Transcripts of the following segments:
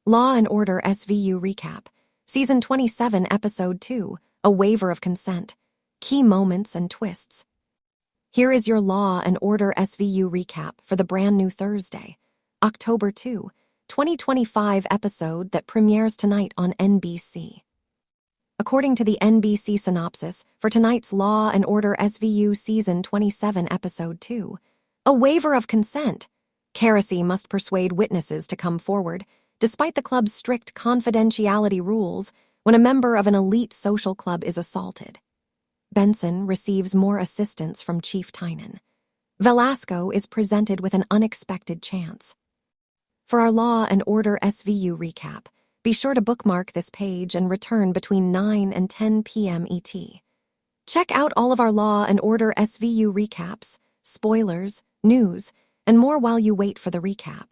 Law & Order SVU Recap, Season 27, Episode 2, A Waiver of Consent, Key Moments and Twists. Here is your Law & Order SVU recap for the brand new Thursday, October 2, 2025 episode that premieres tonight on NBC. According to the NBC synopsis for tonight's Law & Order SVU Season 27, Episode 2, A Waiver of Consent, Kerosene must persuade witnesses to come forward, despite the club's strict confidentiality rules when a member of an elite social club is assaulted. Benson receives more assistance from Chief Tynan. Velasco is presented with an unexpected chance. For our Law & Order SVU recap, be sure to bookmark this page and return between 9 and 10 p.m. ET. Check out all of our Law & Order SVU recaps, spoilers, news, and more while you wait for the recap.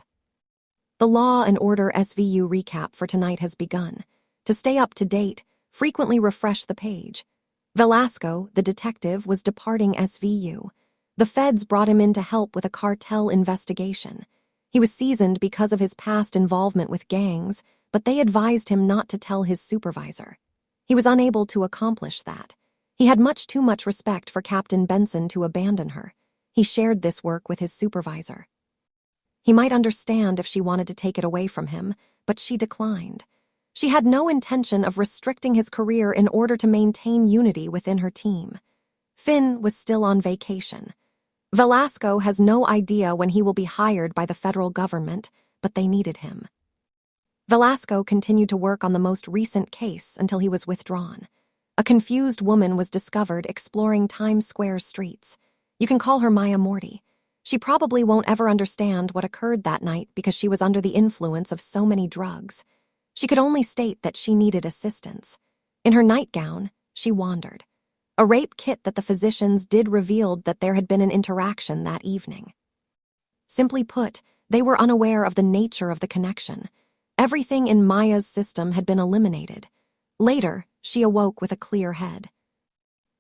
The Law & Order SVU recap for tonight has begun. To stay up to date, frequently refresh the page. Velasco, the detective, was departing SVU. The feds brought him in to help with a cartel investigation. He was seasoned because of his past involvement with gangs, but they advised him not to tell his supervisor. He was unable to accomplish that. He had much too much respect for Captain Benson to abandon her. He shared this work with his supervisor. He might understand if she wanted to take it away from him, but she declined. She had no intention of restricting his career in order to maintain unity within her team. Finn was still on vacation. Velasco has no idea when he will be hired by the federal government, but they needed him. Velasco continued to work on the most recent case until he was withdrawn. A confused woman was discovered exploring Times Square streets. You can call her Maya Morty. She probably won't ever understand what occurred that night because she was under the influence of so many drugs. She could only state that she needed assistance. In her nightgown, she wandered. A rape kit that the physicians did revealed that there had been an interaction that evening. Simply put, they were unaware of the nature of the connection. Everything in Maya's system had been eliminated. Later, she awoke with a clear head.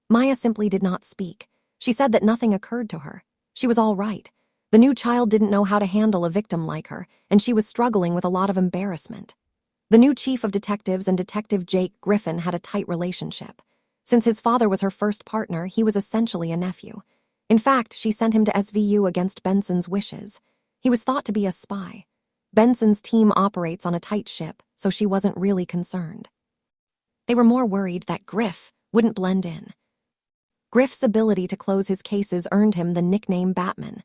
Maya simply did not speak. She said that nothing occurred to her. She was all right. The new child didn't know how to handle a victim like her, and she was struggling with a lot of embarrassment. The new chief of detectives and Detective Jake Griffin had a tight relationship. Since his father was her first partner, he was essentially a nephew. In fact, she sent him to SVU against Benson's wishes. He was thought to be a spy. Benson's team operates on a tight ship, so she wasn't really concerned. They were more worried that Griff wouldn't blend in. Griff's ability to close his cases earned him the nickname Batman.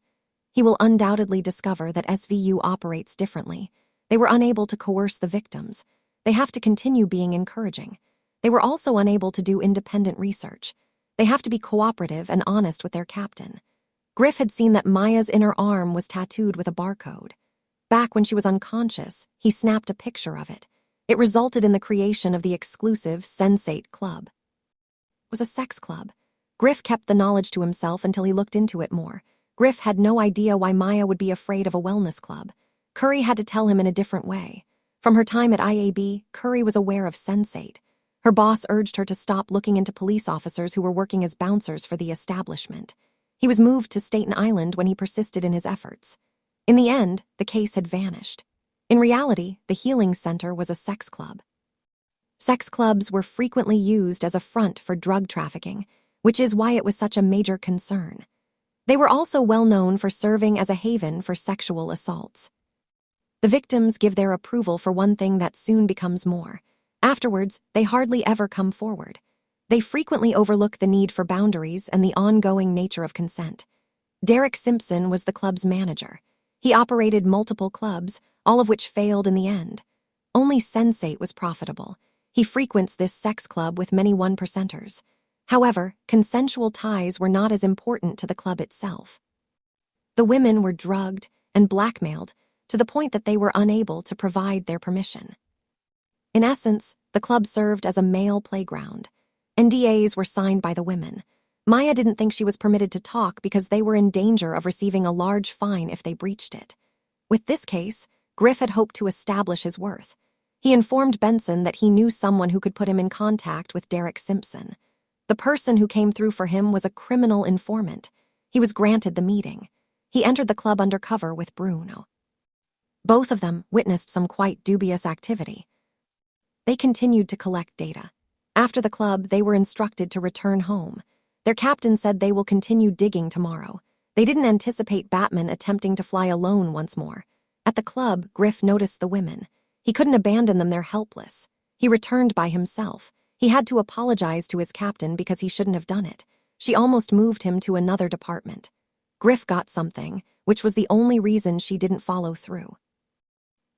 He will undoubtedly discover that SVU operates differently. They were unable to coerce the victims. They have to continue being encouraging. They were also unable to do independent research. They have to be cooperative and honest with their captain. Griff had seen that Maya's inner arm was tattooed with a barcode. Back when she was unconscious, he snapped a picture of it. It resulted in the creation of the exclusive Sensate Club. It was a sex club. Griff kept the knowledge to himself until he looked into it more. Griff had no idea why Maya would be afraid of a wellness club. Curry had to tell him in a different way. From her time at IAB, Curry was aware of Sensate. Her boss urged her to stop looking into police officers who were working as bouncers for the establishment. He was moved to Staten Island when he persisted in his efforts. In the end, the case had vanished. In reality, the Healing Center was a sex club. Sex clubs were frequently used as a front for drug trafficking, which is why it was such a major concern. They were also well known for serving as a haven for sexual assaults. The victims give their approval for one thing that soon becomes more. Afterwards, they hardly ever come forward. They frequently overlook the need for boundaries and the ongoing nature of consent. Derek Simpson was the club's manager. He operated multiple clubs, all of which failed in the end. Only Sensate was profitable. He frequents this sex club with many one-percenters. However, consensual ties were not as important to the club itself. The women were drugged and blackmailed to the point that they were unable to provide their permission. In essence, the club served as a male playground. NDAs were signed by the women. Maya didn't think she was permitted to talk because they were in danger of receiving a large fine if they breached it. With this case, Griff had hoped to establish his worth. He informed Benson that he knew someone who could put him in contact with Derek Simpson. The person who came through for him was a criminal informant. He was granted the meeting. He entered the club undercover with Bruno. Both of them witnessed some quite dubious activity. They continued to collect data. After the club, they were instructed to return home. Their captain said they will continue digging tomorrow. They didn't anticipate Batman attempting to fly alone once more. At the club, Griff noticed the women. He couldn't abandon them there helpless. He returned by himself. He had to apologize to his captain because he shouldn't have done it. She almost moved him to another department. Griff got something, which was the only reason she didn't follow through.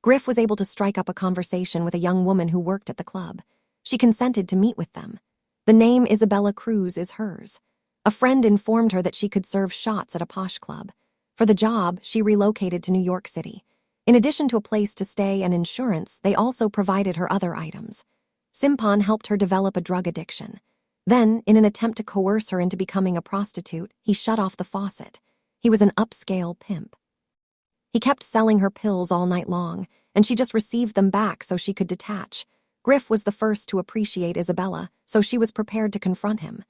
Griff was able to strike up a conversation with a young woman who worked at the club. She consented to meet with them. The name Isabella Cruz is hers. A friend informed her that she could serve shots at a posh club. For the job, she relocated to New York City. In addition to a place to stay and insurance, they also provided her other items. Simpan helped her develop a drug addiction. Then, in an attempt to coerce her into becoming a prostitute, he shut off the faucet. He was an upscale pimp. He kept selling her pills all night long, and she just received them back so she could detach. Griff was the first to appreciate Isabella, so she was prepared to confront him.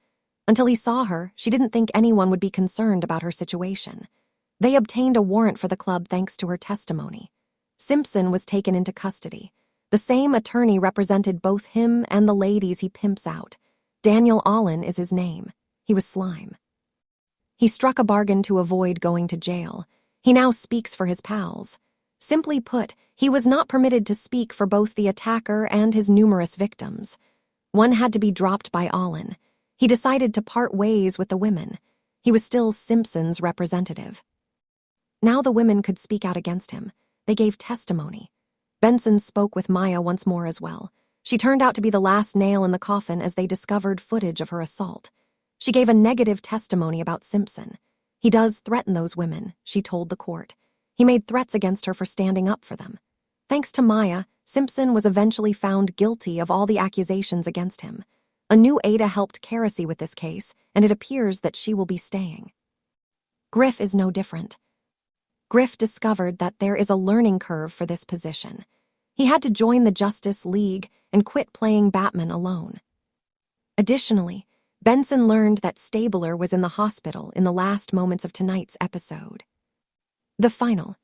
Until he saw her, she didn't think anyone would be concerned about her situation. They obtained a warrant for the club thanks to her testimony. Simpson was taken into custody. The same attorney represented both him and the ladies he pimps out. Daniel Allen is his name. He was slime. He struck a bargain to avoid going to jail. He now speaks for his pals. Simply put, he was not permitted to speak for both the attacker and his numerous victims. One had to be dropped by Allen. He decided to part ways with the women. He was still Simpson's representative. Now the women could speak out against him. They gave testimony. Benson spoke with Maya once more as well. She turned out to be the last nail in the coffin as they discovered footage of her assault. She gave a negative testimony about Simpson. He does threaten those women, she told the court. He made threats against her for standing up for them. Thanks to Maya, Simpson was eventually found guilty of all the accusations against him. A new Ada helped Kerosene with this case, and it appears that she will be staying. Griff is no different. Griff discovered that there is a learning curve for this position. He had to join the Justice League and quit playing Batman alone. Additionally, Benson learned that Stabler was in the hospital in the last moments of tonight's episode. The final,